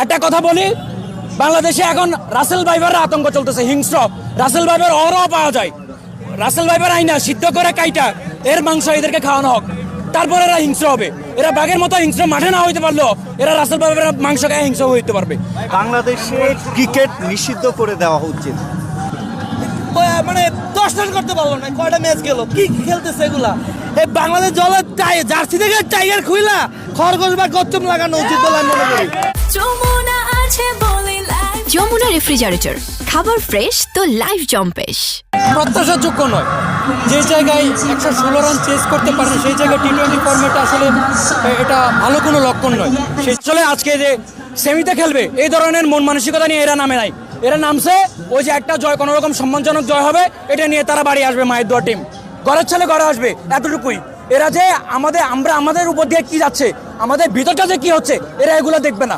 একটা কথা বলি, বাংলাদেশে এখন রাসেল ভাইবার আতঙ্ক চলতেছে, হিংস্র রাসেল ভাইবার অহরহ পাওয়া যায়। রাসেল ভাইবার আইনা সিদ্ধ করে কাইটা এর মাংস এদেরকে খাওয়ানো হোক, তারপর এরা হিংস্র হবে। এরা বাঘের মতো হিংস্র মাঠে না হইতে পারলেও এরা রাসেল ভাইবার মাংস খায় হিংস্র হইতে পারবে। বাংলাদেশে ক্রিকেট নিষিদ্ধ করে দেওয়া উচিত। মানে 10 রান করতে পারলো না, কয়টা ম্যাচ গেল, কি খেলতেছে এগুলা? এই বাংলাদেশ দলের জার্সি থেকে টাইগার খুইলা খরগোশ বা গচ্চম লাগানো উচিত বলে আমি মনে করি। যমুনা রেফ্রিজারেটর, খাবার ফ্রেশ তো লাইফ জম্পেশ। প্রত্যাশার যোগ্য নয়। যে জায়গায় 116 রান চেস করতে পারে সেই জায়গায় টি-20 ফরম্যাটে আসলে এটা ভালো কোনো লক্ষণ নয়। সেই চলে আজকে যে সেমিতে খেলবে এই ধরনের মন মানসিকতা নিয়ে এরা নামে নাই। এরা নামছে ওই যে একটা জয়, কোনো রকম সম্মানজনক জয় হবে এটা নিয়ে তারা বাড়ি আসবে। মায়ের দোয়া টিম ঘরের ছেলে ঘরে আসবে, এতটুকুই। এরা যে আমাদের উপর দিয়ে কি যাচ্ছে, আমাদের ভিতরটা যে কি হচ্ছে, এরা এগুলো দেখবে না।